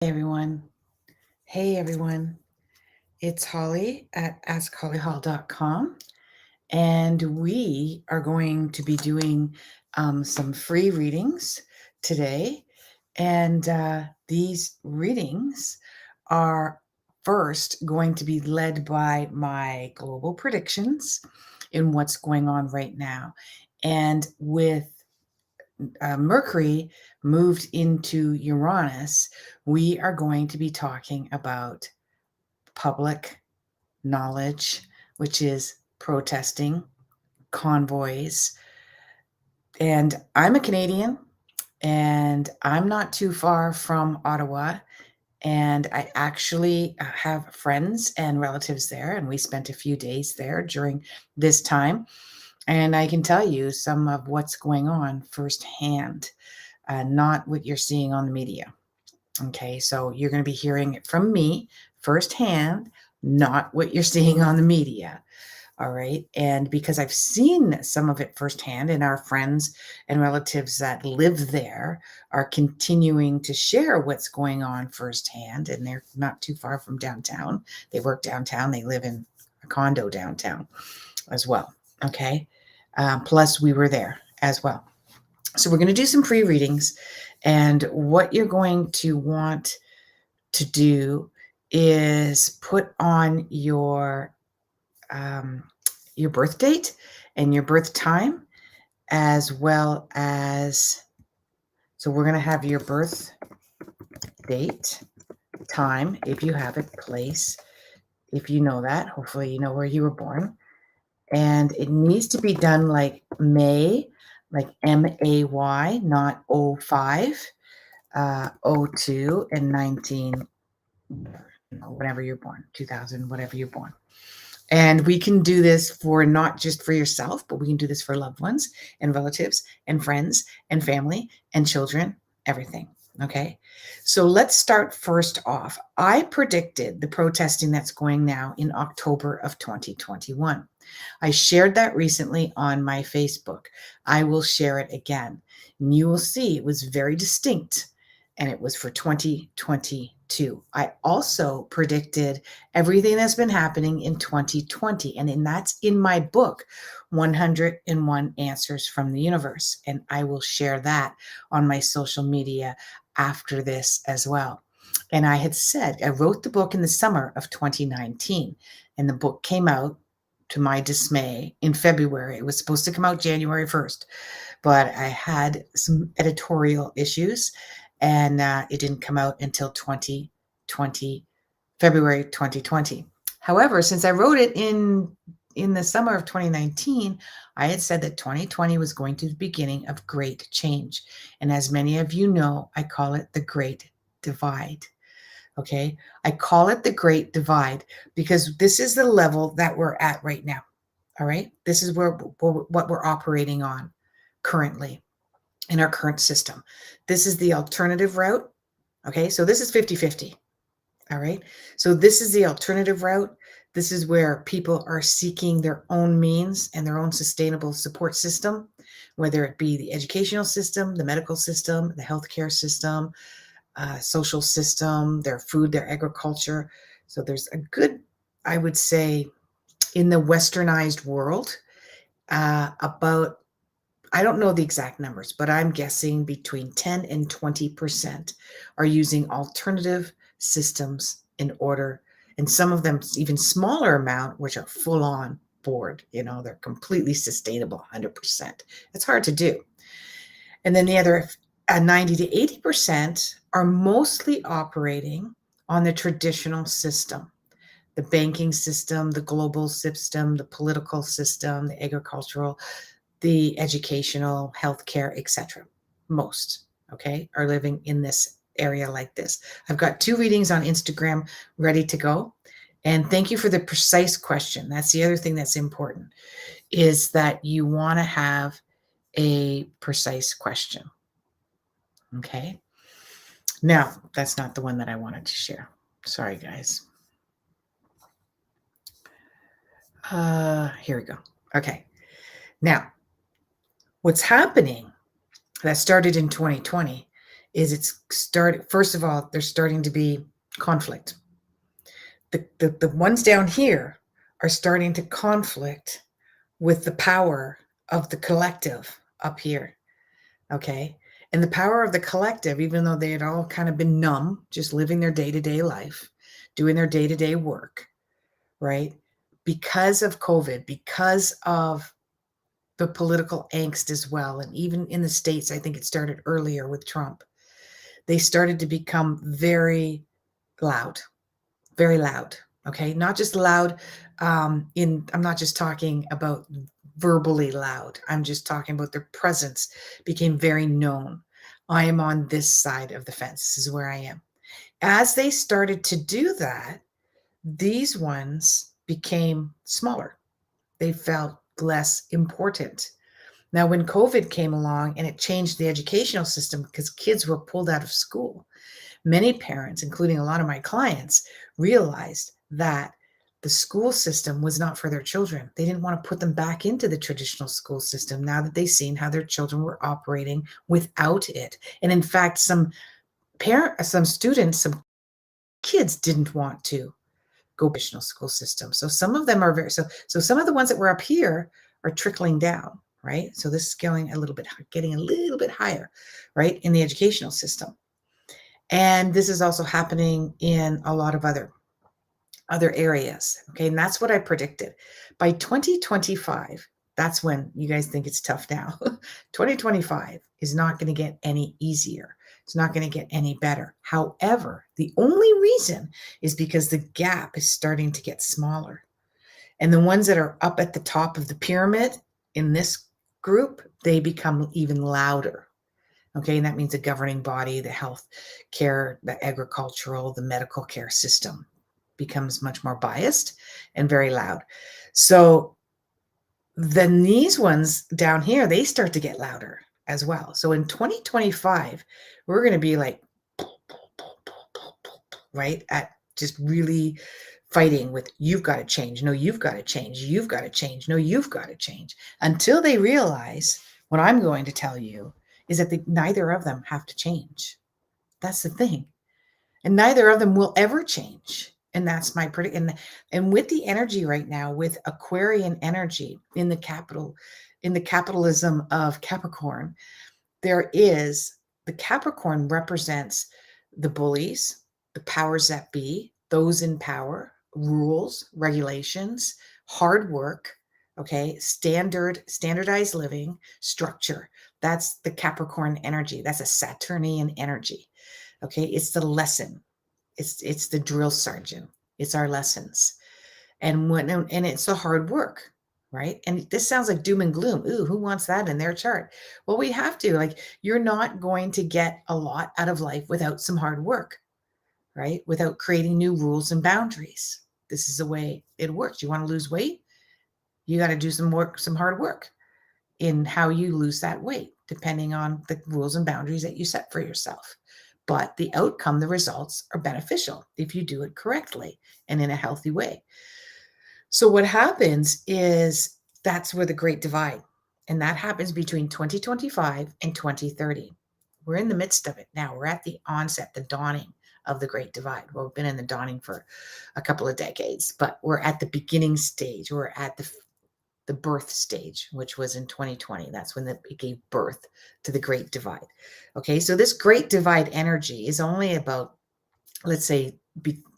Hey everyone. Hey everyone. It's Holly at AskHollyHall.com, and we are going to be doing some free readings today. And these readings are first going to be led by my global predictions in what's going on right now. And with Mercury moved into Uranus, we are going to be talking about public knowledge, which is protesting, convoys. And I'm a Canadian, and I'm not too far from Ottawa. And I actually have friends and relatives there, and we spent a few days there during this time. And I can tell you some of what's going on firsthand, not what you're seeing on the media. Okay, so you're going to be hearing it from me firsthand, not what you're seeing on the media. All right. And because I've seen some of it firsthand, and our friends and relatives that live there are continuing to share what's going on firsthand, and they're not too far from downtown. They work downtown, they live in a condo downtown as well. Okay. Plus, we were there as well. So, we're going to do some pre readings, and what you're going to want to do is put on your birth date and your birth time, as well as, so we're going to have your birth date, time, if you have it, place, if you know that. Hopefully you know where you were born. And it needs to be done like May, like MAY, not 05, 02, and 19, whenever you're born, 2000, whatever you're born. And we can do this for not just for yourself, but we can do this for loved ones and relatives and friends and family and children, everything. Okay. So let's start first off. I predicted the protesting that's going now in October of 2021. I shared that recently on my Facebook. I will share it again. And you will see it was very distinct, and it was for 2022. I also predicted everything that's been happening in 2020, and that's in my book, 101 Answers from the Universe. And I will share that on my social media after this as well. And I had said, I wrote the book in the summer of 2019, and the book came out, to my dismay, in February. It was supposed to come out January 1st, but I had some editorial issues, and it didn't come out until 2020, February 2020. However, since I wrote it in the summer of 2019, I had said that 2020 was going to be the beginning of great change. And as many of you know, I call it the Great Divide. Okay. I call it the Great Divide because this is the level that we're at right now. All right. This is what we're operating on currently in our current system. This is the alternative route. Okay. So this is 50-50. All right. So this is the alternative route. This is where people are seeking their own means and their own sustainable support system, whether it be the educational system, the medical system, the healthcare system, social system, their food, their agriculture. So there's a good, I would say, in the westernized world, about, I don't know the exact numbers, but I'm guessing between 10 and 20% are using alternative systems in order, and some of them even smaller amount, which are full on board, they're completely sustainable, 100%. It's hard to do. And then the other 90 to 80% are mostly operating on the traditional system, the banking system, the global system, the political system, the agricultural, the educational, healthcare, etc. Most, okay, are living in this area like this. I've got 2 readings on Instagram ready to go. And thank you for the precise question. That's the other thing that's important, is that you want to have a precise question. Okay. Now, that's not the one that I wanted to share. Sorry, guys. Here we go. Okay. Now, what's happening that started in 2020 is first of all, there's starting to be conflict. The ones down here are starting to conflict with the power of the collective up here. Okay. And the power of the collective, even though they had all kind of been numb, just living their day-to-day life, doing their day-to-day work, right? Because of COVID, because of the political angst as well. And even in the States, I think it started earlier with Trump. They started to become very loud, very loud. Okay. Not just loud I'm not just talking about verbally loud. I'm just talking about their presence became very known. I am on this side of the fence. This is where I am. As they started to do that, these ones became smaller. They felt less important. Now, when COVID came along and it changed the educational system because kids were pulled out of school, many parents, including a lot of my clients, realized that the school system was not for their children. They didn't want to put them back into the traditional school system now that they've seen how their children were operating without it. And in fact, some students, some kids didn't want to go traditional school system. So some of them are so some of the ones that were up here are trickling down, right? So this is getting a little bit higher, right, in the educational system. And this is also happening in a lot of other areas. Okay. And that's what I predicted. By 2025, that's when you guys think it's tough now. 2025 is not going to get any easier. It's not going to get any better. However, the only reason is because the gap is starting to get smaller. And the ones that are up at the top of the pyramid in this group, they become even louder. Okay, and that means the governing body, the health care, the agricultural, the medical care system becomes much more biased and very loud. So then these ones down here, they start to get louder as well. So in 2025, we're going to be like, right, at just really fighting with, you've got to change. No, you've got to change. You've got to change. No, you've got to change, until they realize what I'm going to tell you is that neither of them have to change. That's the thing. And neither of them will ever change. And that's my prediction. And with the energy right now, with Aquarian energy in the capitalism of Capricorn, the Capricorn represents the bullies, the powers that be, those in power, rules, regulations, hard work, okay, standardized living, structure. That's the Capricorn energy. That's a Saturnian energy. Okay, it's the lesson. It's the drill sergeant. It's our lessons. And it's the hard work, right? And this sounds like doom and gloom. Ooh, who wants that in their chart? Well, we have to. Like, you're not going to get a lot out of life without some hard work, right? Without creating new rules and boundaries. This is the way it works. You want to lose weight? You got to do some hard work in how you lose that weight, depending on the rules and boundaries that you set for yourself. But the outcome, the results are beneficial if you do it correctly and in a healthy way. So what happens is that's where the Great Divide, and that happens between 2025 and 2030. We're in the midst of it now. We're at the onset, the dawning of the Great Divide. Well, we've been in the dawning for a couple of decades, but we're at the beginning stage. We're at the birth stage, which was in 2020. That's when it gave birth to the Great Divide. Okay, so this Great Divide energy is only about, let's say,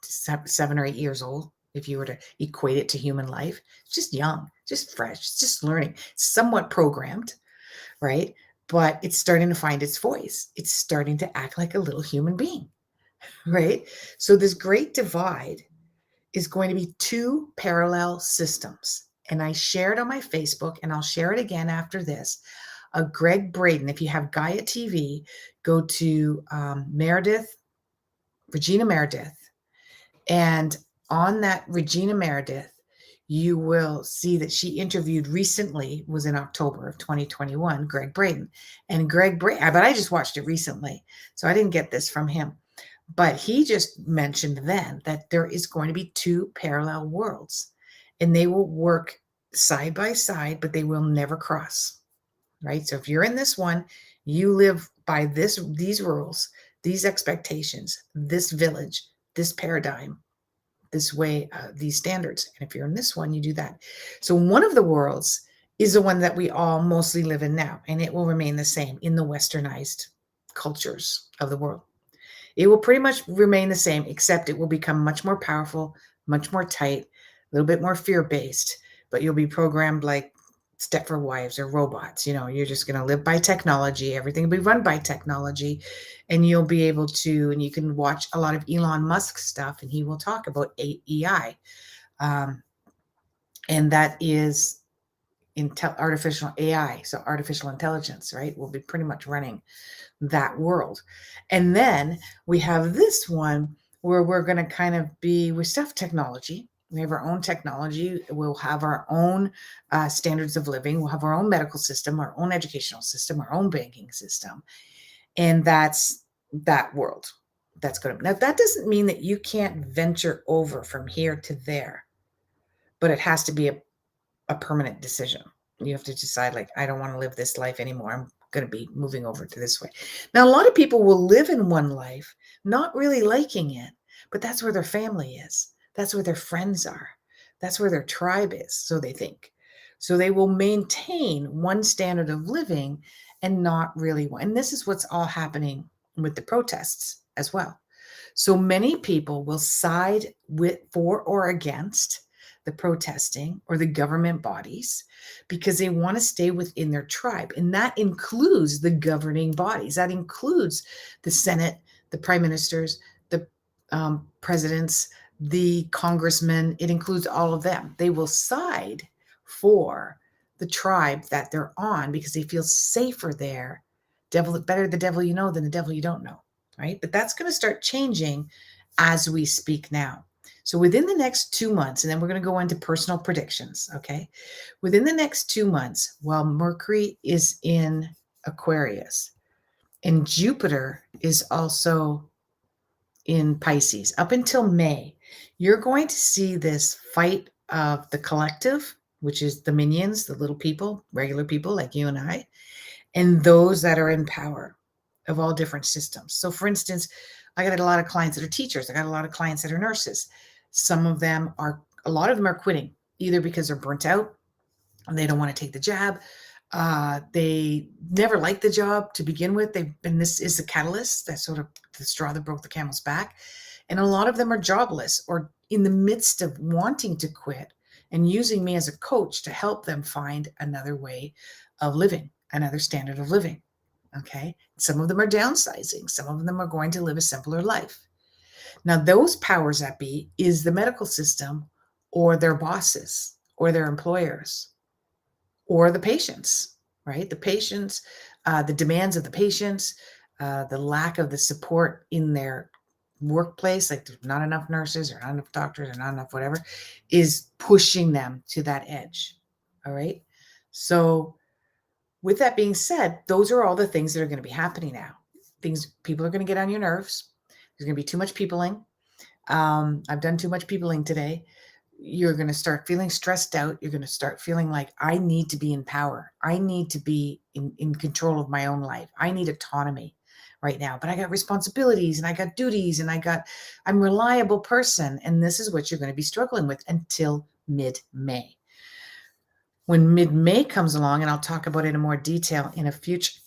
7 or 8 years old. If you were to equate it to human life, it's just young, just fresh, it's just learning, somewhat programmed, right? But it's starting to find its voice. It's starting to act like a little human being, right? So this Great Divide is going to be two parallel systems. And I shared on my Facebook, and I'll share it again after this. Greg Braden, if you have Gaia TV, go to Regina Meredith. And on that Regina Meredith, you will see that she interviewed recently, was in October of 2021, Greg Braden. And but I just watched it recently, so I didn't get this from him. But he just mentioned then that there is going to be two parallel worlds, and they will work side by side, but they will never cross, right? So if you're in this one, you live by these rules, these expectations, this village, this paradigm, this way, these standards. And if you're in this one, you do that. So one of the worlds is the one that we all mostly live in now, and it will remain the same in the westernized cultures of the world. It will pretty much remain the same, except it will become much more powerful, much more tight, a little bit more fear-based, but you'll be programmed like Stepford wives or robots. You're just going to live by technology. Everything will be run by technology, and you'll be able to, and you can watch a lot of Elon Musk stuff, and he will talk about AI. And that is artificial AI. So artificial intelligence, right, will be pretty much running that world. And then we have this one where we're going to kind of be with stuff technology. We have our own technology. We'll have our own standards of living. We'll have our own medical system, our own educational system, our own banking system. And that's that world. That's going to, now that doesn't mean that you can't venture over from here to there, but it has to be a permanent decision. You have to decide, like, I don't want to live this life anymore. I'm going to be moving over to this way. Now, a lot of people will live in one life, not really liking it, but that's where their family is. That's where their friends are. That's where their tribe is, so they think. So they will maintain one standard of living and not really one. And this is what's all happening with the protests as well. So many people will side for or against the protesting or the government bodies because they want to stay within their tribe. And that includes the governing bodies. That includes the Senate, the prime ministers, the presidents, the congressmen. It includes all of them. They will side for the tribe that they're on because they feel safer there. Better the devil you know than the devil you don't know, right? But that's going to start changing as we speak now. So within the next 2 months, and then we're going to go into personal predictions, okay? Within the next 2 months, while Mercury is in Aquarius and Jupiter is also in Pisces, up until May, you're going to see this fight of the collective, which is the minions, the little people, regular people like you and I, and those that are in power of all different systems. So for instance, I got a lot of clients that are teachers. I got a lot of clients that are nurses. A lot of them are quitting, either because they're burnt out and they don't want to take the jab. They never liked the job to begin with. And this is the catalyst, that sort of the straw that broke the camel's back. And a lot of them are jobless or in the midst of wanting to quit and using me as a coach to help them find another way of living, another standard of living. Okay. Some of them are downsizing. Some of them are going to live a simpler life. Now, those powers that be is the medical system or their bosses or their employers or the patients, right? The patients, the demands of the patients, the lack of the support in their workplace, like there's not enough nurses or not enough doctors or not enough whatever, is pushing them to that edge. All right. So with that being said, those are all the things that are going to be happening now. People are going to get on your nerves. There's going to be too much peopling. I've done too much peopling today. You're going to start feeling stressed out. You're going to start feeling like I need to be in power. I need to be in control of my own life. I need autonomy right now, but I got responsibilities and I got duties and I'm a reliable person. And this is what you're going to be struggling with until mid-May. When mid-May comes along, and I'll talk about it in more detail in a future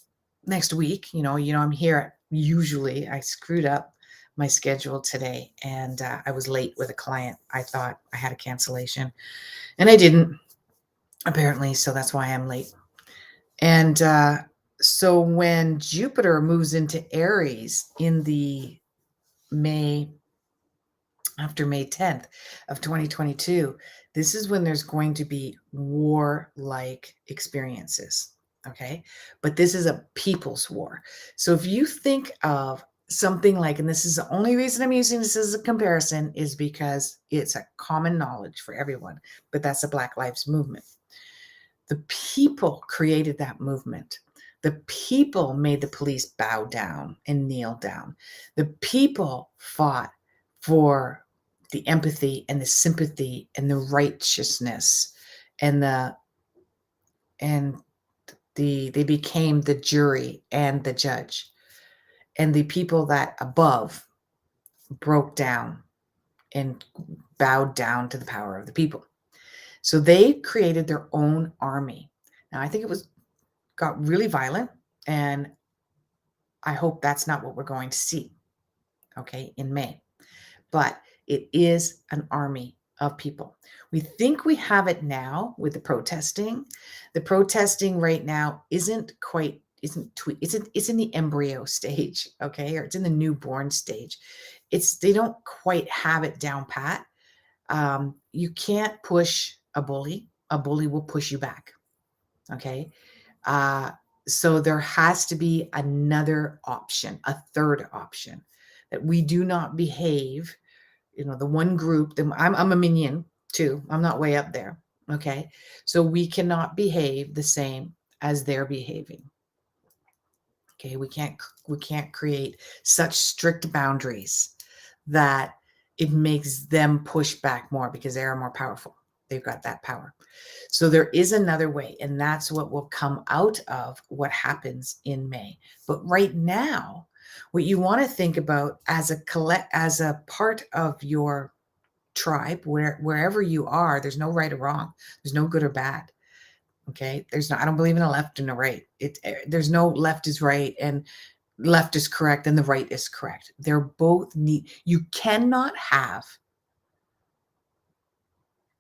next week, I'm here. Usually I screwed up my schedule today and I was late with a client. I thought I had a cancellation and I didn't, apparently. So that's why I'm late. And so when Jupiter moves into Aries after May 10th of 2022, this is when there's going to be war-like experiences, okay? But this is a people's war. So if you think of something like, and this is the only reason I'm using this as a comparison, is because it's a common knowledge for everyone, but that's the Black Lives Movement. The people created that movement. The people made the police bow down and kneel down. The people fought for the empathy and the sympathy and the righteousness and they became the jury and the judge. And the people that above broke down and bowed down to the power of the people. So they created their own army. Now, I think got really violent, and I hope that's not what we're going to see, okay, in May. But it is an army of people. We think we have it now with the protesting. The protesting right now it's in the embryo stage, okay, or it's in the newborn stage. They don't quite have it down pat. You can't push a bully. A bully will push you back, okay. So there has to be another option, a third option, that we do not behave, the one group. I'm a minion too. I'm not way up there. Okay. So we cannot behave the same as they're behaving. Okay. We can't create such strict boundaries that it makes them push back more because they are more powerful. They've got that power. So there is another way, and that's what will come out of what happens in May. But right now, what you want to think about as a part of your tribe, wherever you are, there's no right or wrong. There's no good or bad. Okay. I don't believe in a left and a right. There's no left is right and left is correct and the right is correct. They're both neat. You cannot have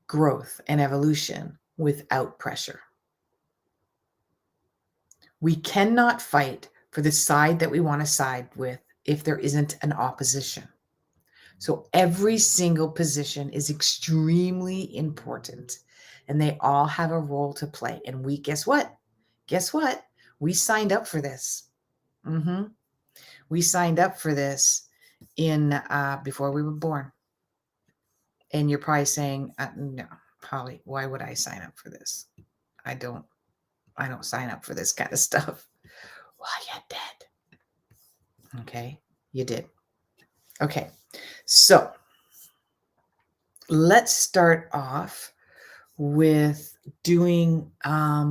growth and evolution without pressure. We cannot fight for the side that we want to side with if there isn't an opposition. So every single position is extremely important, and they all have a role to play. And guess what? We signed up for this. We signed up for this before we were born. And you're probably saying, no, Holly, why would I sign up for this? I don't sign up for this kind of stuff. Well, you did. Okay, you did. Okay, so let's start off with doing, let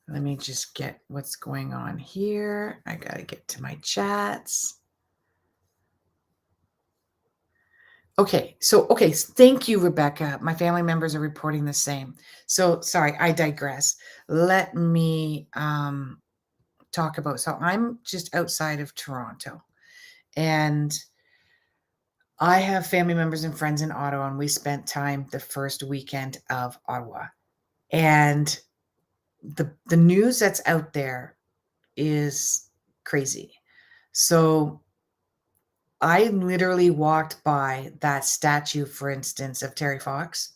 me just get what's going on here. I got to get to my chats. Okay, thank you, Rebecca. My family members are reporting the same. So sorry, I digress. Let me talk about, so I'm just outside of Toronto, and I have family members and friends in Ottawa, and we spent time the first weekend of Ottawa. And the news that's out there is crazy. So I literally walked by that statue, for instance, of Terry Fox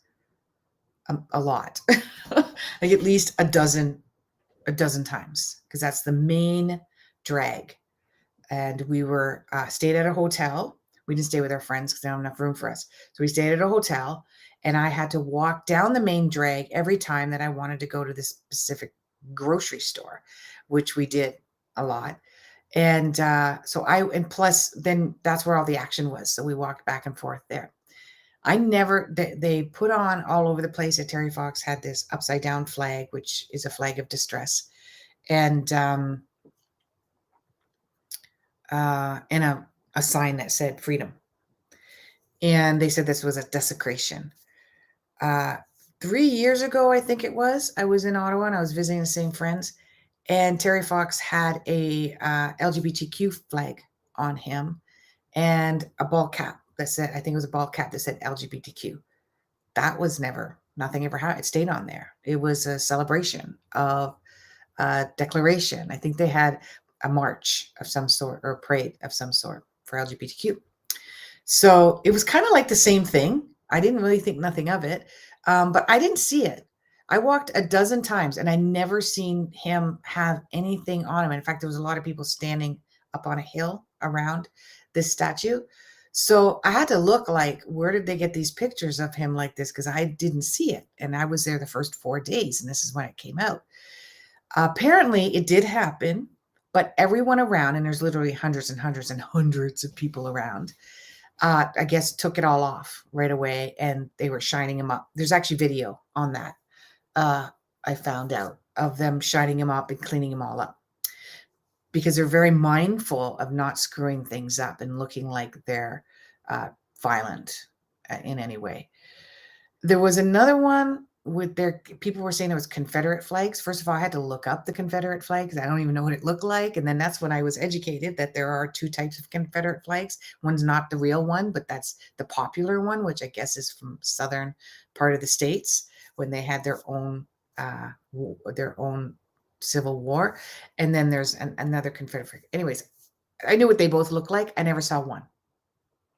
a lot, like at least a dozen times, because that's the main drag. And we were stayed at a hotel. We didn't stay with our friends because they don't have enough room for us. So we stayed at a hotel, and I had to walk down the main drag every time that I wanted to go to this specific grocery store, which we did a lot. And plus then that's where all the action was. So we walked back and forth there. They put on all over the place at Terry Fox had this upside down flag, which is a flag of distress. And a sign that said freedom. And they said this was a desecration. 3 years ago, I think it was, I was in Ottawa and I was visiting the same friends, and Terry Fox had a LGBTQ flag on him and a ball cap that said, I think it was a ball cap that said LGBTQ. That was nothing ever happened. It stayed on there. It was a celebration of a declaration. I think they had a march of some sort or a parade of some sort for LGBTQ. So it was kind of like the same thing. I didn't really think nothing of it, but I didn't see it. I walked a dozen times and I never seen him have anything on him. In fact, there was a lot of people standing up on a hill around this statue. So I had to look like, where did they get these pictures of him like this? Because I didn't see it. And I was there the first 4 days, and this is when it came out. Apparently it did happen, but everyone around, and there's literally hundreds and hundreds and hundreds of people around, I guess took it all off right away, and they were shining him up. There's actually video on that. I found out of them shining him up and cleaning him all up. because they're very mindful of not screwing things up and looking like they're violent in any way. There was another one with their people were saying it was Confederate flags. First of all, I had to look up the Confederate flags. I don't even know what it looked like. And then that's when I was educated that there are two types of Confederate flags. One's not the real one, but that's the popular one, which I guess is from southern part of the states when they had their own Civil War. And then there's another Confederate flag. Anyways, I knew what they both looked like. I never saw one.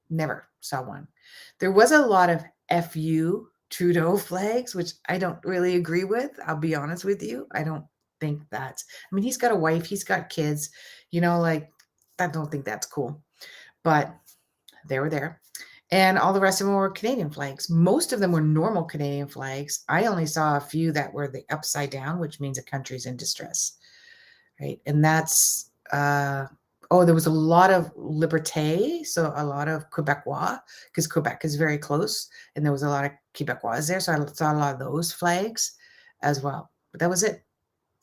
Never saw one. There was a lot of FU Trudeau flags, which I don't really agree with. I'll be honest with you. I don't think that's, I mean, he's got a wife, he's got kids, like, I don't think that's cool. But they were there. And all the rest of them were Canadian flags. Most of them were normal Canadian flags. I only saw a few that were the upside down, which means a country's in distress. Right. And that's, there was a lot of Liberté, so a lot of Quebecois, because Quebec is very close, and there was a lot of Quebecois there, so I saw a lot of those flags as well. But that was it.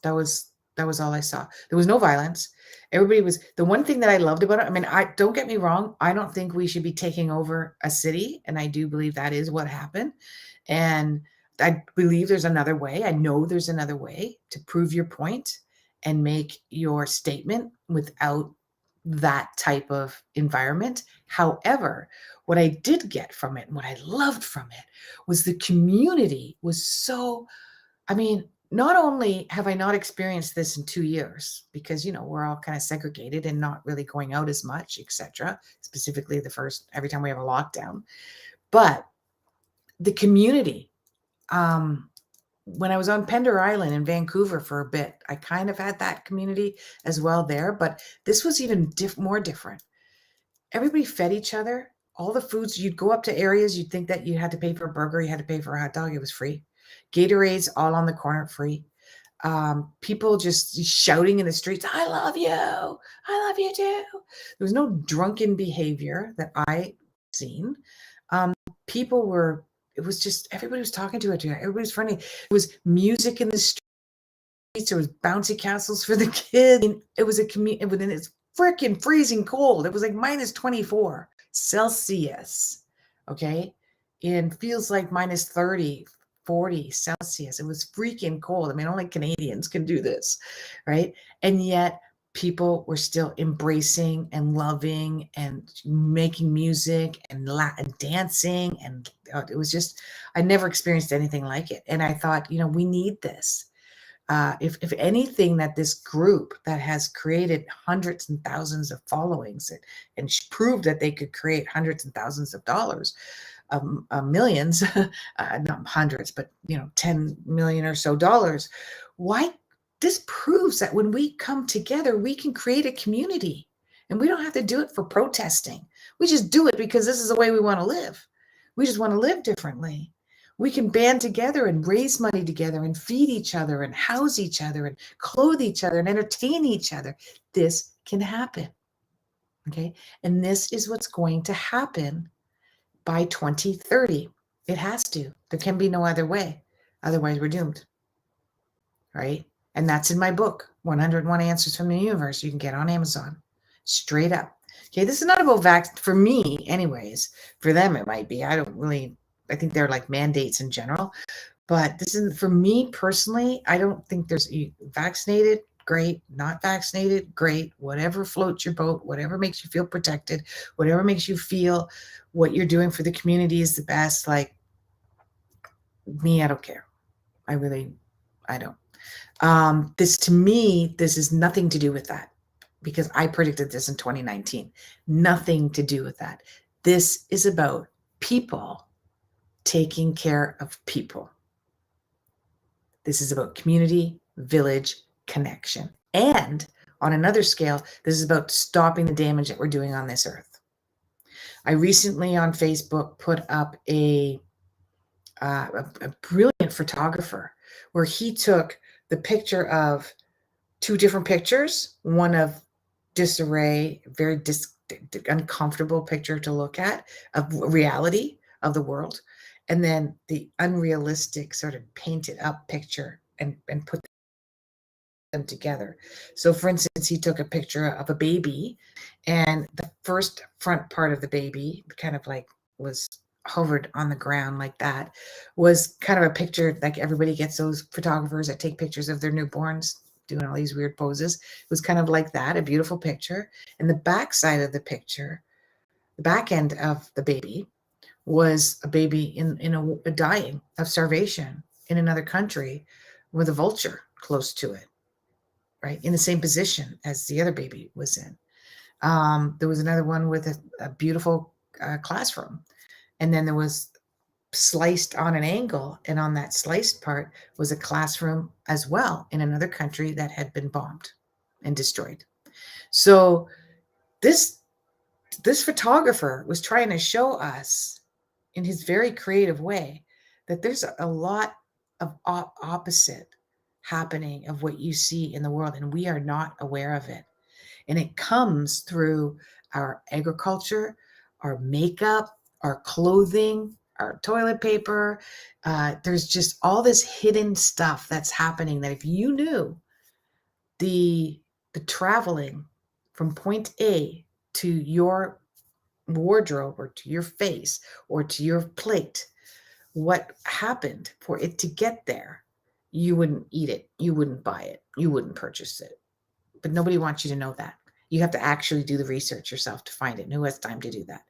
That was all I saw. There was no violence. Everybody was, the one thing that I loved about it, I mean, don't get me wrong, I don't think we should be taking over a city, and I do believe that is what happened. And I believe there's another way. I know there's another way to prove your point and make your statement without that type of environment. However, what I did get from it and what I loved from it was the community was so, I mean, not only have I not experienced this in 2 years because, we're all kind of segregated and not really going out as much, etc., specifically every time we have a lockdown, but the community, when I was on Pender Island in Vancouver for a bit, I kind of had that community as well there, but this was even more different. Everybody fed each other. All the foods, you'd go up to areas, you'd think that you had to pay for a burger, you had to pay for a hot dog, it was free. Gatorades all on the corner, free. People just shouting in the streets, I love you. I love you too. There was no drunken behavior that I seen. People were, it was just, everybody was talking to each other. Everybody was friendly. There was music in the streets. There was bouncy castles for the kids. It was a community, and it's freaking freezing cold. It was like minus 24 Celsius. Okay. And feels like minus 30, 40 Celsius. It was freaking cold. I mean, only Canadians can do this. Right. And yet people were still embracing and loving and making music and dancing. And it was just, I never experienced anything like it. And I thought, we need this. If anything, that this group that has created hundreds and thousands of followings and proved that they could create hundreds and thousands of dollars, millions, not hundreds, but 10 million or so dollars. Why? This proves that when we come together, we can create a community, and we don't have to do it for protesting. We just do it because this is the way we want to live. We just want to live differently. We can band together and raise money together and feed each other and house each other and clothe each other and entertain each other. This can happen. Okay. And this is what's going to happen by 2030. It has to. There can be no other way. Otherwise, we're doomed. Right. And that's in my book, 101 Answers from the Universe. You can get on Amazon. Straight up. Okay. This is not about vax for me, anyways. For them, it might be. I think they're like mandates in general. But this isn't for me personally. I don't think there's vaccinated, great, not vaccinated, great, whatever floats your boat, whatever makes you feel protected, whatever makes you feel what you're doing for the community is the best. Like me, I don't care. I don't. To me, this is nothing to do with that because I predicted this in 2019. Nothing to do with that. This is about people taking care of people. This is about community, village, connection. And on another scale, this is about stopping the damage that we're doing on this earth. I recently on Facebook put up a brilliant photographer where he took the picture of two different pictures, one of disarray, very uncomfortable picture to look at, of reality of the world, and then the unrealistic sort of painted up picture and put them together. So for instance, he took a picture of a baby, and the first front part of the baby kind of like was hovered on the ground like that, was kind of a picture like everybody gets those photographers that take pictures of their newborns doing all these weird poses. It was kind of like that, a beautiful picture. And the back side of the picture, the back end of the baby, was a baby in a dying of starvation in another country with a vulture close to it, right? In the same position as the other baby was in. There was another one with a beautiful classroom. And then there was sliced on an angle, and on that sliced part was a classroom as well in another country that had been bombed and destroyed. So this photographer was trying to show us in his very creative way that there's a lot of opposite happening of what you see in the world, and we are not aware of it. And it comes through our agriculture, our makeup, our clothing, our toilet paper. There's just all this hidden stuff that's happening that if you knew the traveling from point A to your wardrobe or to your face or to your plate, what happened for it to get there, you wouldn't eat it, you wouldn't buy it, you wouldn't purchase it. But nobody wants you to know that. You have to actually do the research yourself to find it. And who has time to do that,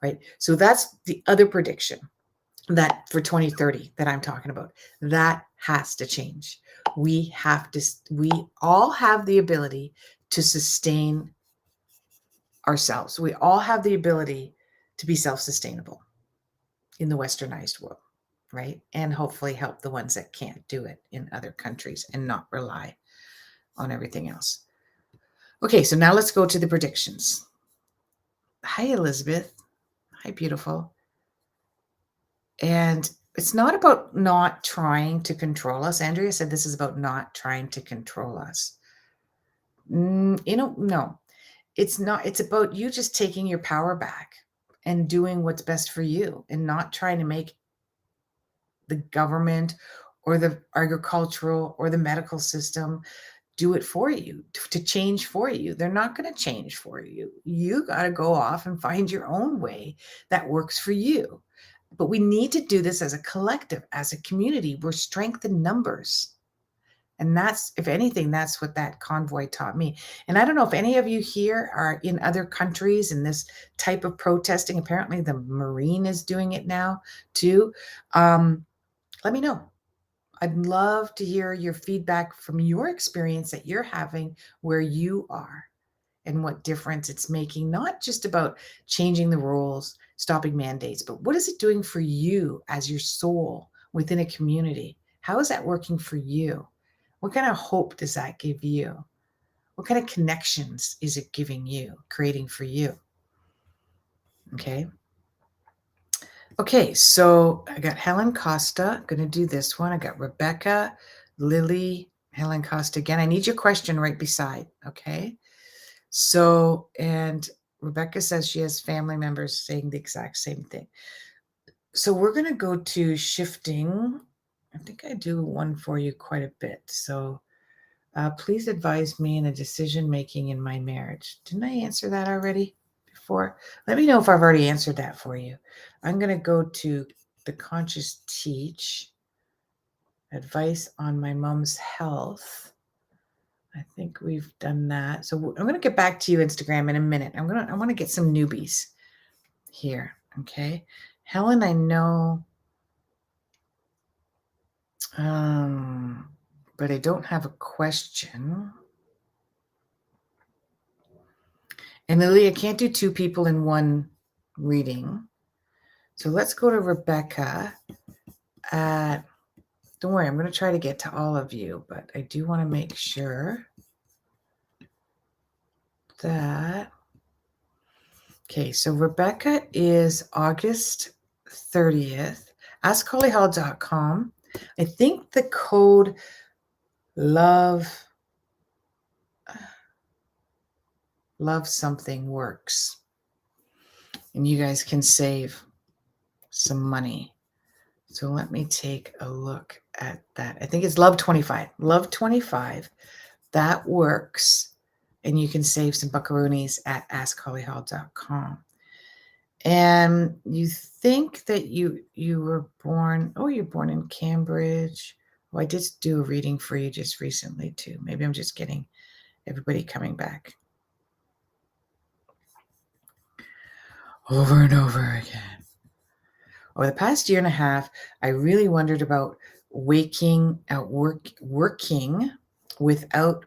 right? So that's the other prediction that for 2030 that I'm talking about. That has to change. We all have the ability to sustain ourselves. We all have the ability to be self-sustainable in the westernized world, right? And hopefully help the ones that can't do it in other countries and not rely on everything else. Okay, so now let's go to the predictions. Hi, Elizabeth. Hi, beautiful. And it's not about not trying to control us. Andrea said this is about not trying to control us. No, it's not. It's about you just taking your power back and doing what's best for you and not trying to make the government or the agricultural or the medical system do it for you, to change for you. They're not going to change for you. You got to go off and find your own way that works for you. But we need to do this as a collective, as a community. We're strength in numbers. And that's, if anything, that's what that convoy taught me. And I don't know if any of you here are in other countries in this type of protesting. Apparently the Marine is doing it now too. Let me know. I'd love to hear your feedback from your experience that you're having where you are and what difference it's making, not just about changing the rules, stopping mandates, but what is it doing for you as your soul within a community? How is that working for you? What kind of hope does that give you? What kind of connections is it giving you, creating for you? Okay. Okay, so I got Helen Costa. I'm going to do this one. I got Rebecca, Lily, Helen Costa again. I need your question right beside, okay? So, and Rebecca says she has family members saying the exact same thing. So we're going to go to shifting. I think I do one for you quite a bit. So please advise me in the decision making in my marriage. Didn't I answer that already before? Let me know if I've already answered that for you. I'm going to go to the Conscious Teach. Advice on my mom's health. I think we've done that. So I'm going to get back to you, Instagram, in a minute. I want to get some newbies here. Okay. Helen, I know, but I don't have a question. And Lily, I can't do two people in one reading. So let's go to Rebecca. Don't worry, I'm going to try to get to all of you, but I do want to make sure that. Okay, so Rebecca is August 30th. AskHollyHall.com. I think the code love something works. And you guys can save some money. So let me take a look at that. I think it's Love 25. Love 25. that works. And you can save some buckaroonies at askhollyhall.com. And you think that you were born, you're born in Cambridge. Oh, I did do a reading for you just recently too. Maybe I'm just getting everybody coming back over and over again. Over the past year and a half, I really wondered about working without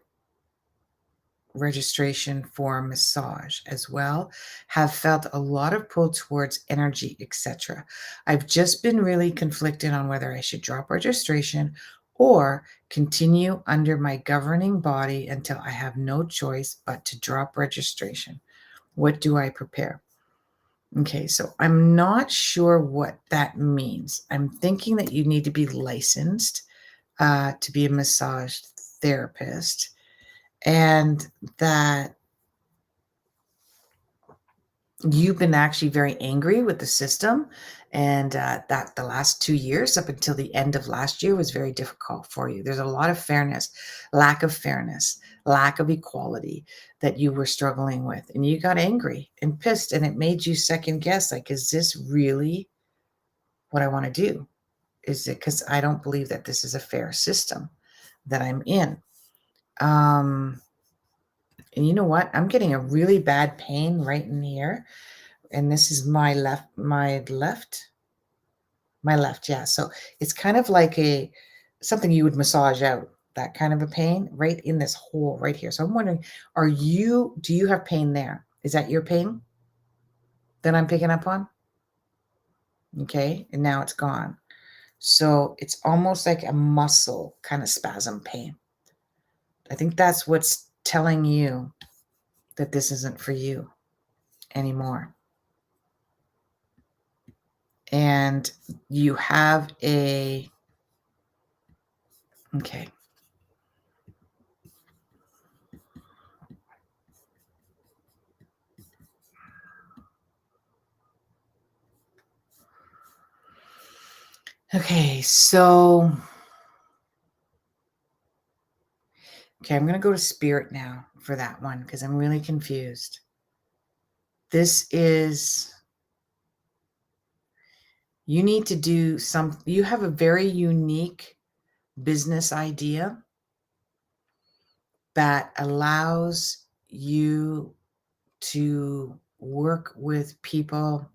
registration for massage as well. Have felt a lot of pull towards energy, etc. I've just been really conflicted on whether I should drop registration or continue under my governing body until I have no choice but to drop registration. What do I prepare? Okay, so I'm not sure what that means. I'm thinking that you need to be licensed to be a massage therapist, and that you've been actually very angry with the system, and that the last 2 years up until the end of last year was very difficult for you. There's a lot of lack of equality that you were struggling with, and you got angry and pissed, and it made you second guess, like, is this really what I want to do? Is it because I don't believe that this is a fair system that I'm in? And you know what? I'm getting a really bad pain right in here. And this is my left. Yeah. So it's kind of like something you would massage out, that kind of a pain right in this hole right here. So I'm wondering, do you have pain there? Is that your pain that I'm picking up on? Okay. And now it's gone. So it's almost like a muscle kind of spasm pain. I think that's what's telling you that this isn't for you anymore. And you have okay. Okay, so I'm going to go to Spirit now for that one because I'm really confused. You need to do you have a very unique business idea that allows you to work with people.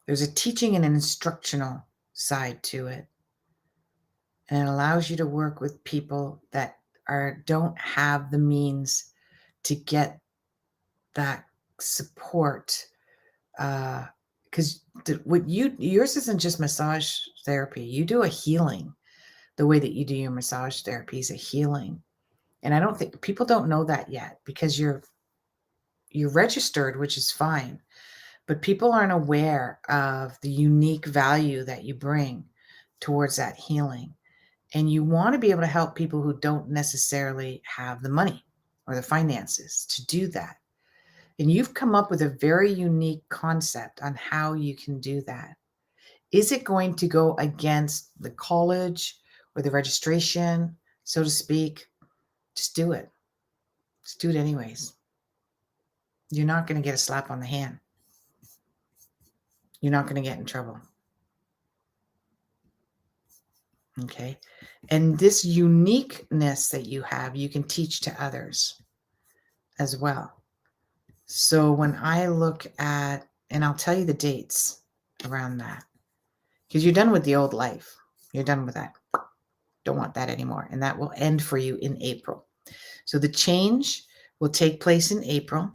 There's a teaching and an instructional side to it. And it allows you to work with people that don't have the means to get that support. Because yours isn't just massage therapy. You do a healing. The way that you do your massage therapy is a healing. And I don't think people don't know that yet because you're registered, which is fine. But people aren't aware of the unique value that you bring towards that healing. And you want to be able to help people who don't necessarily have the money or the finances to do that. And you've come up with a very unique concept on how you can do that. Is it going to go against the college or the registration, so to speak? Just do it. Just do it anyways. You're not going to get a slap on the hand. You're not going to get in trouble. Okay. And this uniqueness that you have, you can teach to others as well. So when I look at, and I'll tell you the dates around that, because you're done with the old life. You're done with that. Don't want that anymore. And that will end for you in April. So the change will take place in April.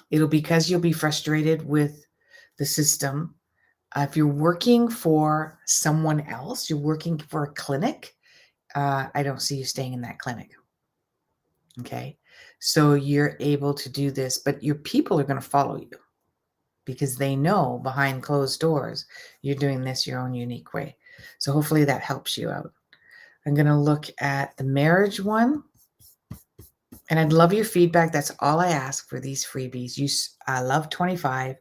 It'll because you'll be frustrated with the system. If you're working for someone else, you're working for a clinic, I don't see you staying in that clinic. Okay. So you're able to do this, but your people are going to follow you because they know behind closed doors, you're doing this your own unique way. So hopefully that helps you out. I'm going to look at the marriage one. And I'd love your feedback. That's all I ask for these freebies. Love 25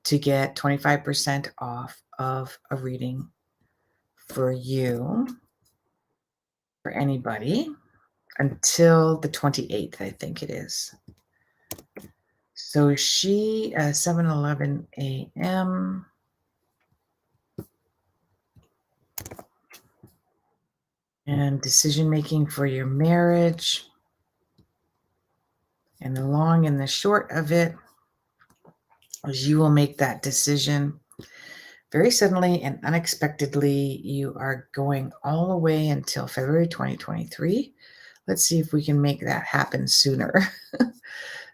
to get 25% off of a reading for you, for anybody, until the 28th, I think it is. So she, 7:11 a.m. And decision making for your marriage. And the long and the short of it is you will make that decision very suddenly and unexpectedly. You are going all the way until February 2023. Let's see if we can make that happen sooner.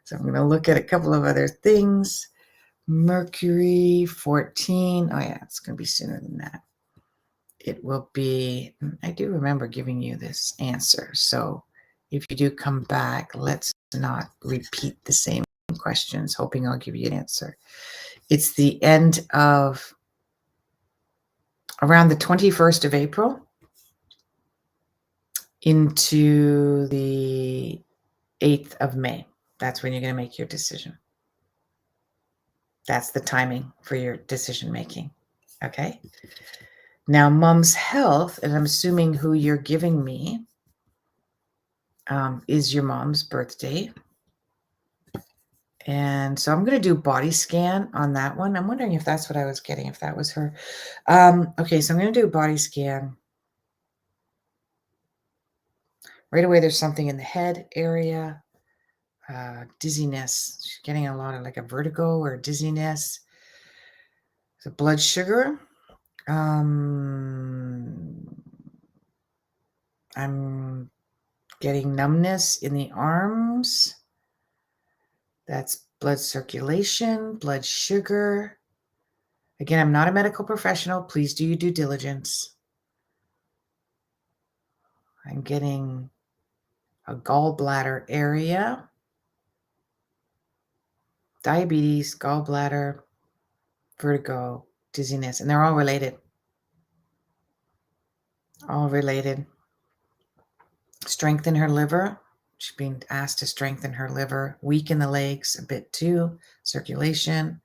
So I'm going to look at a couple of other things. Mercury 14. Oh yeah, it's going to be sooner than that. It will be, I do remember giving you this answer. So if you do come back, let's not repeat the same questions, hoping I'll give you an answer. It's the end of around the 21st of April into the 8th of May. That's when you're going to make your decision. That's the timing for your decision making. Okay. Now, mom's health, and I'm assuming who you're giving me is your mom's birthday. And so I'm going to do body scan on that one. I'm wondering if that's what I was getting, if that was her. Okay, so I'm going to do a body scan. Right away, there's something in the head area. Dizziness. She's getting a lot of like a vertigo or dizziness. The blood sugar. I'm getting numbness in the arms. That's blood circulation, blood sugar. Again, I'm not a medical professional. Please do your due diligence. I'm getting a gallbladder area, diabetes, gallbladder, vertigo, dizziness, and they're all related. All related. Strengthen her liver. She's being asked to strengthen her liver. Weaken the legs a bit too. Circulation.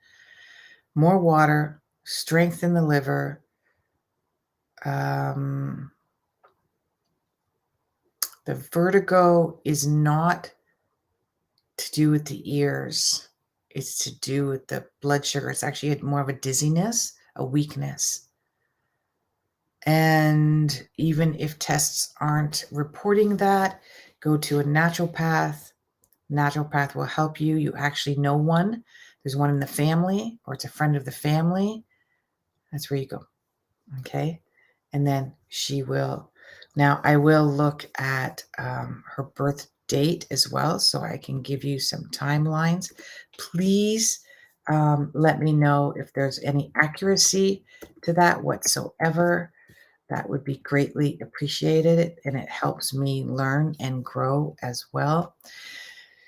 More water. Strengthen the liver. The vertigo is not to do with the ears. It's to do with the blood sugar. It's actually more of a dizziness, a weakness. And even if tests aren't reporting that, go to a naturopath. Naturopath will help you. You actually know one. There's one in the family, or it's a friend of the family. That's where you go. Okay. And then she will. Now, I will look at her birth date as well, so I can give you some timelines. Please let me know if there's any accuracy to that whatsoever. That would be greatly appreciated, and it helps me learn and grow as well.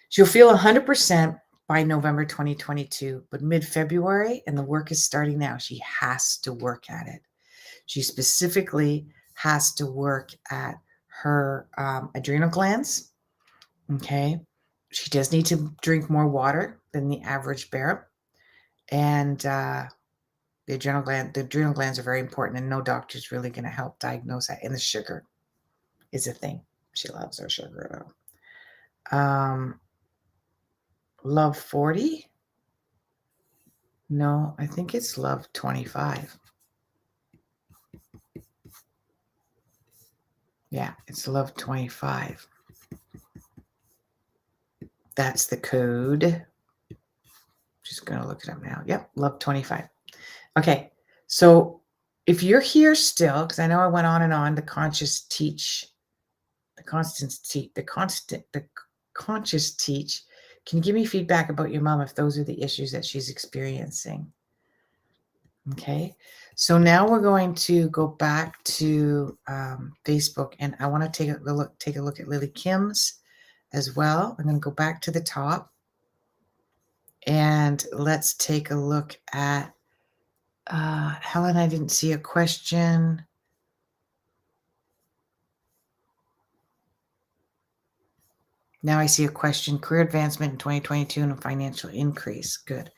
She'll feel 100% by November 2022, but mid-February, and the work is starting now. She has to work at it. She specifically has to work at her adrenal glands. Okay. She does need to drink more water than the average bear. And the adrenal glands are very important, and no doctor's really going to help diagnose that. And the sugar is a thing. She loves her sugar. Love 40? No, I think it's love 25. Yeah, it's love 25. That's the code. Just going to look it up now. Yep, love 25. Okay, so if you're here still, because I know I went on and on, the conscious teach. Can you give me feedback about your mom if those are the issues that she's experiencing? Okay, so now we're going to go back to Facebook, and I want to take a look at Lily Kim's as well. I'm going to go back to the top, and let's take a look at Helen. I didn't see a question. Now I see a question. Career advancement in 2022 and a financial increase. Good.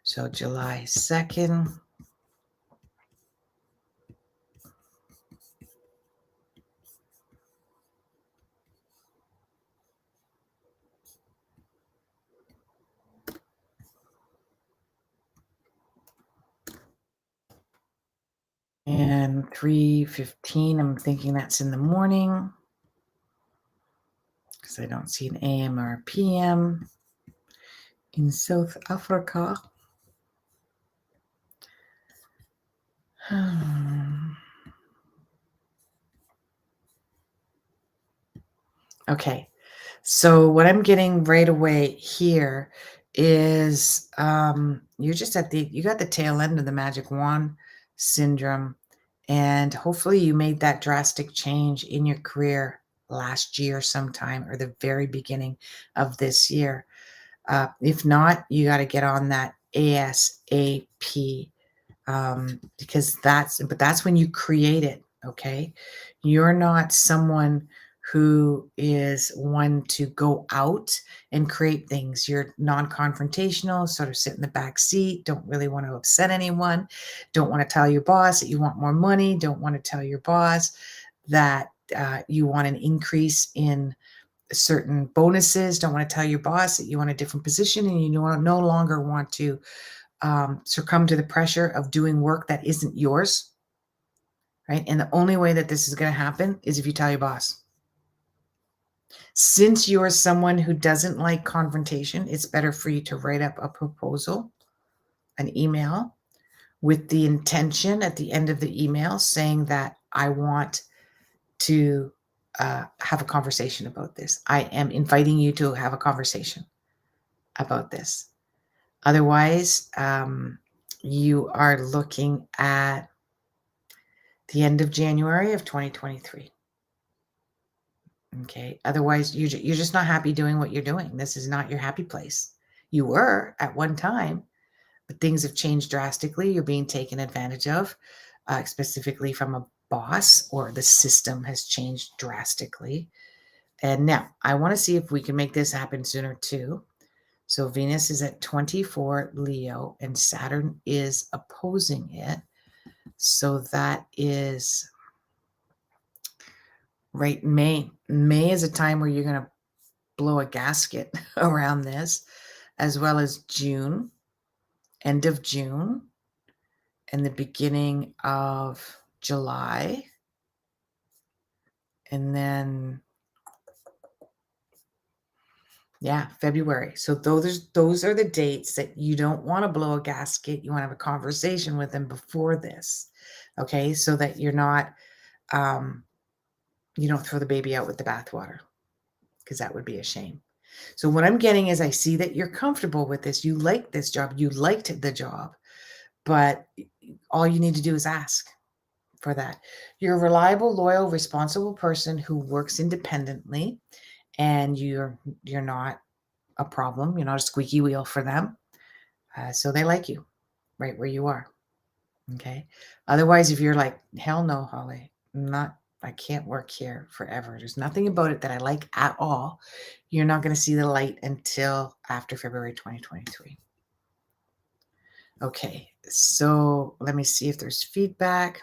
So July 2nd. And 3:15, I'm thinking that's in the morning because I don't see an AM or a PM in South Africa. Okay, so what I'm getting right away here is you're just you got the tail end of the magic wand syndrome, and hopefully you made that drastic change in your career last year sometime or the very beginning of this year. If not, you got to get on that ASAP, because that's when you create it. Okay, you're not someone who is one to go out and create things. You're non-confrontational, sort of sit in the back seat, don't really want to upset anyone, don't want to tell your boss that you want more money, don't want to tell your boss that you want an increase in certain bonuses, don't want to tell your boss that you want a different position, and you no longer want to succumb to the pressure of doing work that isn't yours, right? And the only way that this is going to happen is if you tell your boss. Since you're someone who doesn't like confrontation, it's better for you to write up a proposal, an email, with the intention at the end of the email saying that I want to have a conversation about this. I am inviting you to have a conversation about this. Otherwise, you are looking at the end of January of 2023. Okay. Otherwise, you're just not happy doing what you're doing. This is not your happy place. You were at one time, but things have changed drastically. You're being taken advantage of, specifically from a boss, or the system has changed drastically. And now I want to see if we can make this happen sooner too. So Venus is at 24 Leo and Saturn is opposing it. So that is right. May is a time where you're going to blow a gasket around this, as well as June, end of June, and the beginning of July. And then, yeah, February. So those are the dates that you don't want to blow a gasket. You want to have a conversation with them before this. Okay. So that you're not, you don't throw the baby out with the bathwater, because that would be a shame. So what I'm getting is I see that you're comfortable with this. You like this job. You liked the job, but all you need to do is ask for that. You're a reliable, loyal, responsible person who works independently, and you're not a problem. You're not a squeaky wheel for them. So they like you right where you are. Okay. Otherwise, if you're like, hell no, Holly, I can't work here forever. There's nothing about it that I like at all. You're not going to see the light until after February 2023. Okay. So let me see if there's feedback.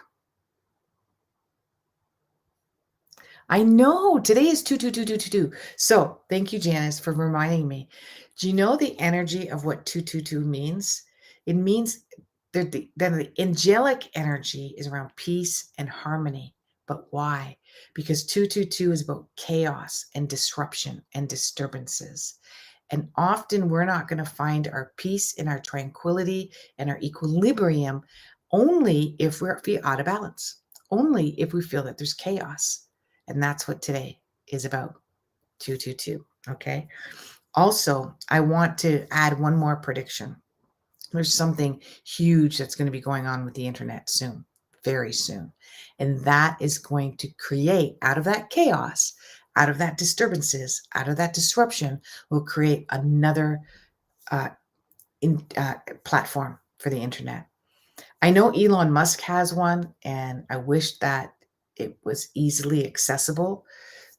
I know today is 22222. So thank you, Janice, for reminding me. Do you know the energy of what 222 means? It means that the angelic energy is around peace and harmony. But why? Because 222 is about chaos and disruption and disturbances. And often we're not going to find our peace and our tranquility and our equilibrium only if we're out of balance, only if we feel that there's chaos. And that's what today is about, 222. Okay. Also, I want to add one more prediction. There's something huge that's going to be going on with the internet soon, very soon. And that is going to create, out of that chaos, out of that disturbances, out of that disruption, will create another platform for the internet. I know Elon Musk has one, and I wish that it was easily accessible,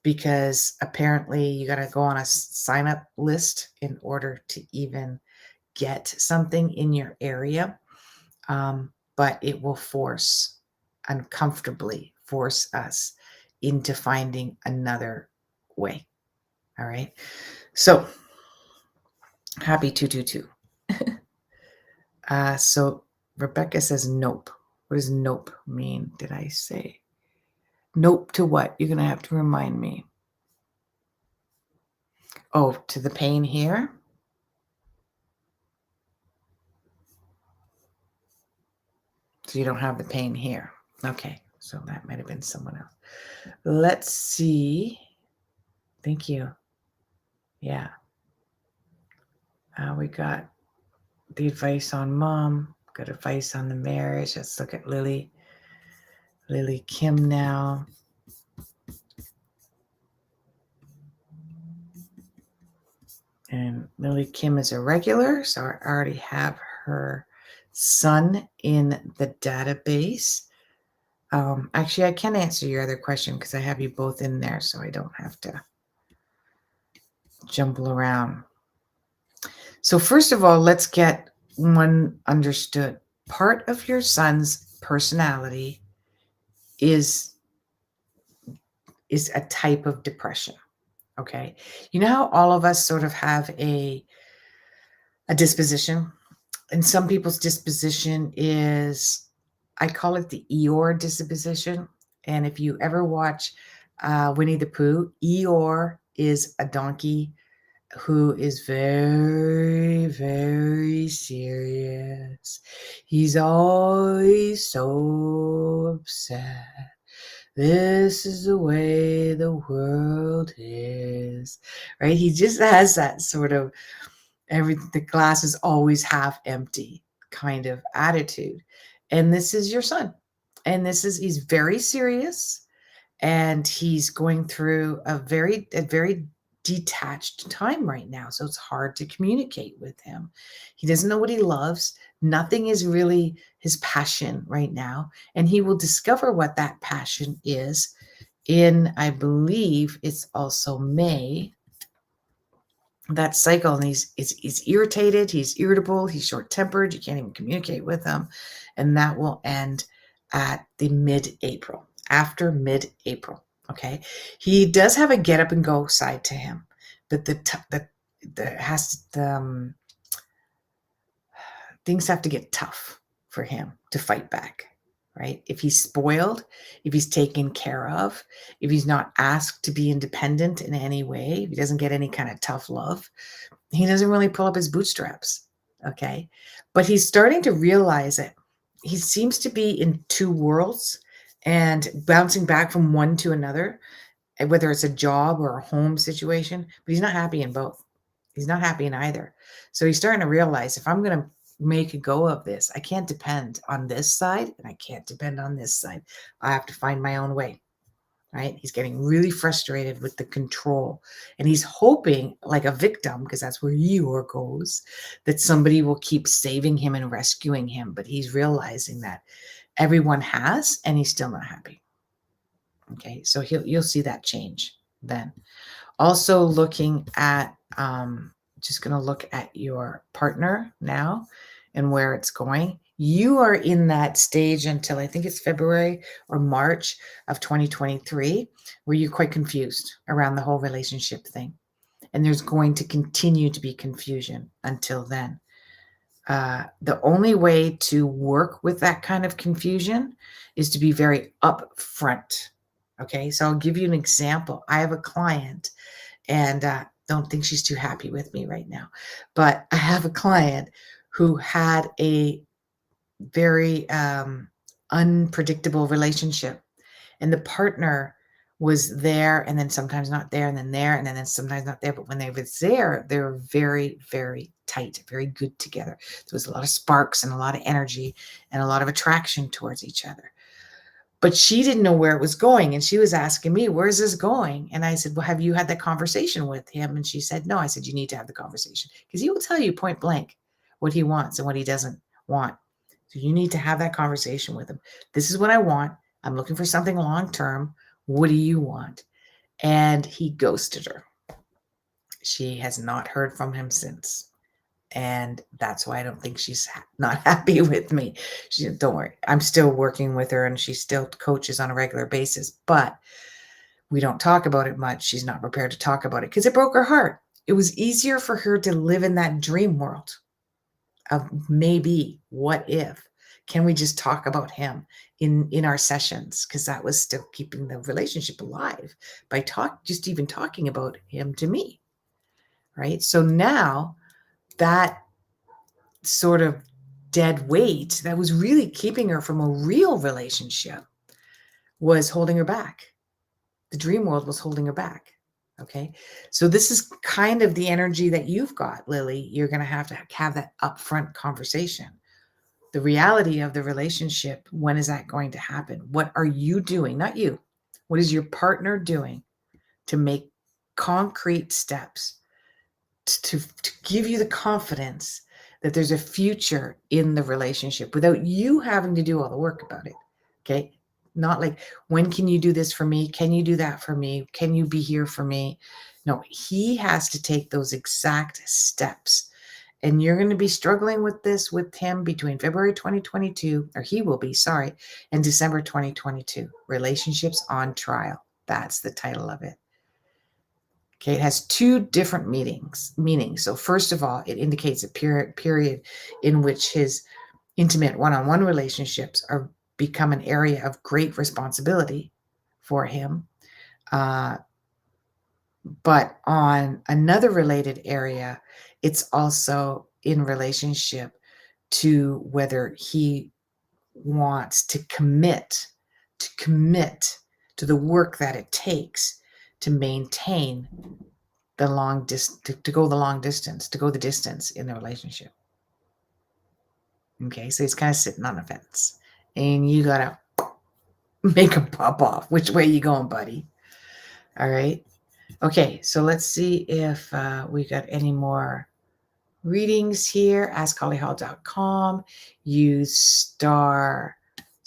because apparently you got to go on a sign up list in order to even get something in your area. But it will uncomfortably force us into finding another way. All right. So happy 222. So Rebecca says nope. What does nope mean? Did I say? Nope to what? You're going to have to remind me. Oh, to the pain here? So you don't have the pain here. Okay, so that might have been someone else. Let's see. Thank you. Yeah. We got the advice on mom. Got advice on the marriage. Let's look at Lily. Lily Kim now. And Lily Kim is a regular, so I already have her son in the database. Actually, I can answer your other question because I have you both in there, so I don't have to jumble around. So first of all, let's get one understood. Part of your son's personality is a type of depression. Okay. You know how all of us sort of have a disposition, and some people's disposition is, I call it the Eeyore disposition. And if you ever watch Winnie the Pooh, Eeyore is a donkey who is very, very serious. He's always so upset. This is the way the world is, right? He just has that sort of the glass is always half empty kind of attitude. And this is your son. And he's very serious, and he's going through a very detached time right now. So it's hard to communicate with him. He doesn't know what he loves. Nothing is really his passion right now. And he will discover what that passion is in, I believe it's also May, that cycle. And he's irritated, he's irritable, he's short-tempered, you can't even communicate with him. And that will end at the mid-April, after mid-April. Okay. He does have a get up and go side to him, but things have to get tough for him to fight back, right? If he's spoiled, if he's taken care of, if he's not asked to be independent in any way, if he doesn't get any kind of tough love, he doesn't really pull up his bootstraps. Okay. But he's starting to realize it. He seems to be in two worlds and bouncing back from one to another, whether it's a job or a home situation, but he's not happy in both. He's not happy in either. So he's starting to realize, if I'm going to make a go of this, I can't depend on this side and I can't depend on this side. I have to find my own way. Right? He's getting really frustrated with the control, and he's hoping, like a victim, because that's where Eeyore goes, that somebody will keep saving him and rescuing him. But he's realizing that everyone has, and he's still not happy. Okay, so you'll see that change then. Also looking at, just going to look at your partner now and where it's going. You are in that stage until I think it's February or March of 2023, where you're quite confused around the whole relationship thing. And there's going to continue to be confusion until then. The only way to work with that kind of confusion is to be very upfront. Okay, so I'll give you an example. I have a client, and don't think she's too happy with me right now, but I have a client who had a very unpredictable relationship, and the partner was there and then sometimes not there, and then there and then sometimes not there. But when they were there, they were very, very tight, very good together. There was a lot of sparks and a lot of energy and a lot of attraction towards each other. But she didn't know where it was going. And she was asking me, where's this going? And I said, well, have you had that conversation with him? And she said, no. I said, you need to have the conversation, because he will tell you point blank what he wants and what he doesn't want. So you need to have that conversation with him. This is what I want. I'm looking for something long-term. What do you want? And he ghosted her. She has not heard from him since. And that's why I don't think she's not happy with me. She said, don't worry, I'm still working with her and she still coaches on a regular basis, but we don't talk about it much. She's not prepared to talk about it because it broke her heart. It was easier for her to live in that dream world of maybe, what if, Can we just talk about him in our sessions? Because that was still keeping the relationship alive by just even talking about him to me, right? So now that sort of dead weight that was really keeping her from a real relationship was holding her back. The dream world was holding her back. Okay. So this is kind of the energy that you've got, Lily. You're going to have that upfront conversation. The reality of the relationship, when is that going to happen? What are you doing? Not you. What is your partner doing to make concrete steps to give you the confidence that there's a future in the relationship without you having to do all the work about it? Okay. Not like, when can you do this for me? Can you do that for me? Can you be here for me? No, he has to take those exact steps. And you're going to be struggling with this with him between February 2022, or he will be, sorry, and December 2022. Relationships on Trial. That's the title of it. Okay, it has two different meanings. So first of all, it indicates a period in which his intimate one-on-one relationships are become an area of great responsibility for him. But on another related area, it's also in relationship to whether he wants to commit to the work that it takes to maintain the long distance, to go the long distance, to go the distance in the relationship. Okay, so he's kind of sitting on the fence, and you gotta make him pop off. Which way you going, buddy? All right. Okay, so let's see if we got any more readings here. AskHollyHall.com. Use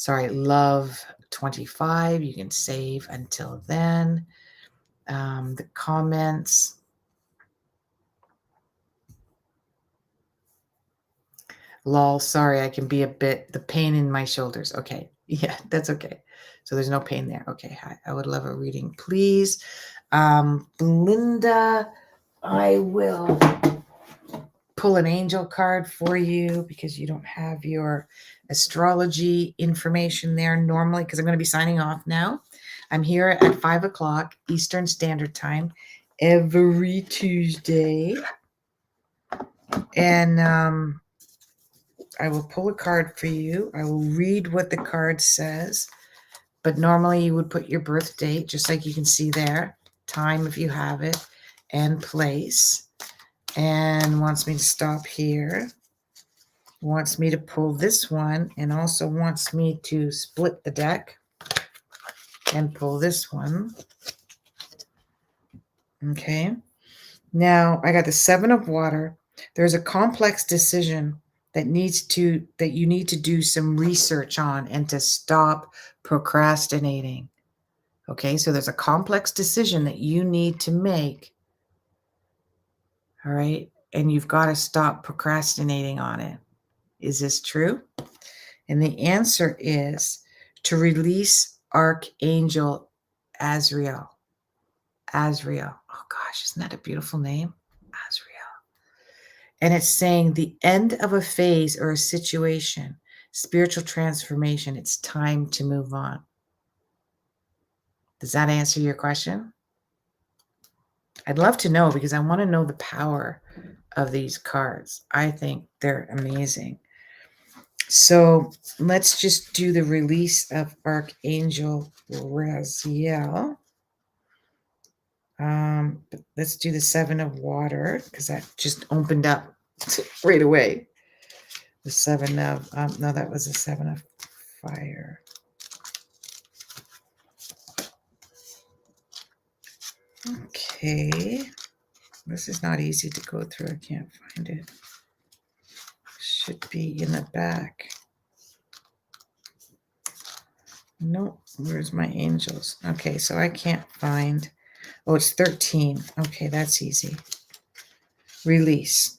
love 25. You can save until then. The comments. Lol, sorry, I can be a bit, the pain in my shoulders. Okay, yeah, that's okay. So there's no pain there. Okay, I would love a reading, please. Linda, I will pull an angel card for you because you don't have your astrology information there normally, because I'm going to be signing off now. I'm here at 5 o'clock Eastern Standard Time every Tuesday. And I will pull a card for you. I will read what the card says. But normally you would put your birth date, just like you can see there, time if you have it, and place. And wants me to stop here. Wants me to pull this one, and also wants me to split the deck and pull this one. Okay. Now I got the 7 of Water. There's a complex decision that you need to do some research on and to stop procrastinating. Okay, so there's a complex decision that you need to make. All right, and you've got to stop procrastinating on it. Is this true? And the answer is to release Archangel Azrael. Azrael. Oh gosh, isn't that a beautiful name? Azrael. And it's saying the end of a phase or a situation, spiritual transformation. It's time to move on. Does that answer your question? I'd love to know, because I want to know the power of these cards. I think they're amazing. So let's just do the release of Archangel Azrael. But let's do the 7 of Water, because that just opened up right away. The 7 of, no, that was the 7 of Fire. Okay. This is not easy to go through. I can't find it. Should be in the back. Nope. Where's my angels? Okay, so I can't find. Oh, it's 13. Okay, that's easy. Release.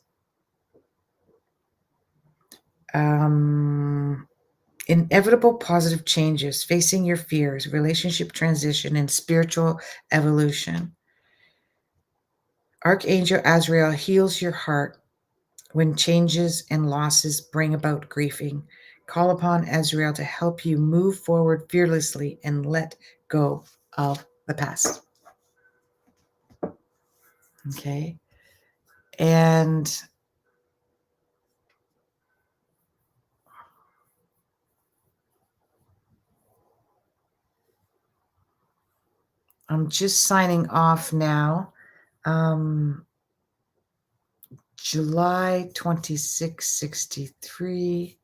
Inevitable positive changes, facing your fears, relationship transition, and spiritual evolution. Archangel Azrael heals your heart when changes and losses bring about grieving. Call upon Azrael to help you move forward fearlessly and let go of the past. Okay. And I'm just signing off now. July 2663.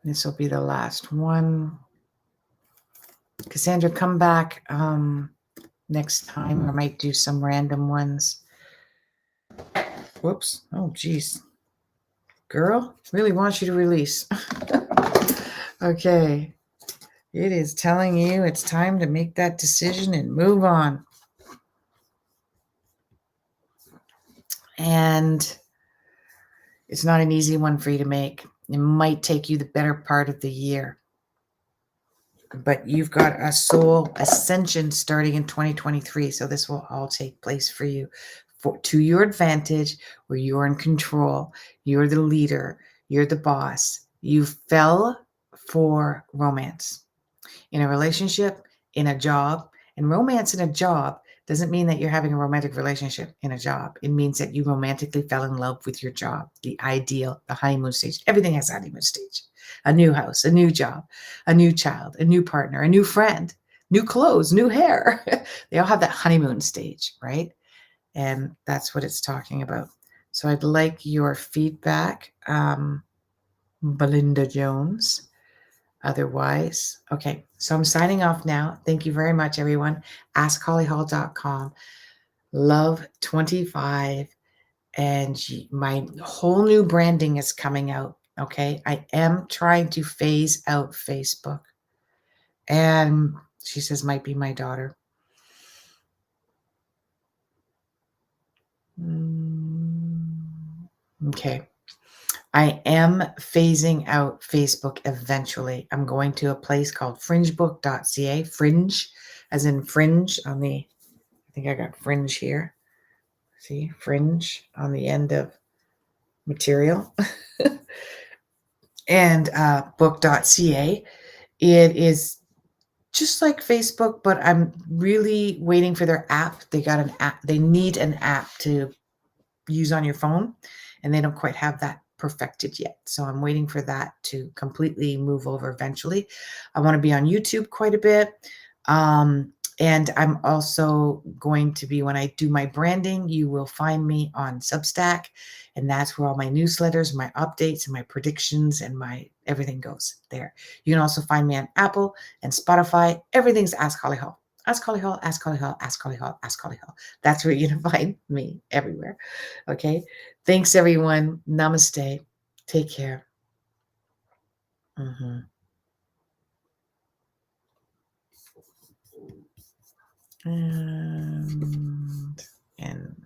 This will be the last one. Cassandra, come back next time. I might do some random ones. Whoops. Oh, geez. Girl, really wants you to release. Okay. It is telling you it's time to make that decision and move on. And it's not an easy one for you to make. It might take you the better part of the year. But you've got a soul ascension starting in 2023. So this will all take place for you to your advantage, where you're in control. You're the leader. You're the boss. You fell for romance in a relationship, in a job. And romance in a job doesn't mean that you're having a romantic relationship in a job. It means that you romantically fell in love with your job, the ideal, the honeymoon stage. Everything has a honeymoon stage. A new house, a new job, a new child, a new partner, a new friend, new clothes, new hair. They all have that honeymoon stage, right? And that's what it's talking about. So I'd like your feedback, Belinda Jones. Otherwise, okay, so I'm signing off now. Thank you very much, everyone. AskHollyHall.com. Love 25. And my whole new branding is coming out. Okay, I am trying to phase out Facebook. And she says, might be my daughter. Okay. I am phasing out Facebook eventually. I'm going to a place called fringebook.ca. Fringe, as in fringe on the, I think I got fringe here. See, fringe on the end of material. And book.ca. It is just like Facebook, but I'm really waiting for their app. They got an app. They need an app to use on your phone, and they don't quite have that perfected yet. So I'm waiting for that to completely move over eventually. I want to be on YouTube quite a bit. And I'm also going to be, when I do my branding, you will find me on Substack. And that's where all my newsletters, my updates, and my predictions and my everything goes there. You can also find me on Apple and Spotify. Everything's Ask Holly Hall. Ask Holly Hall, Ask Holly Hall, Ask Holly Hall, Ask Holly Hall. That's where you're going to find me everywhere. Okay. Thanks, everyone. Namaste. Take care. And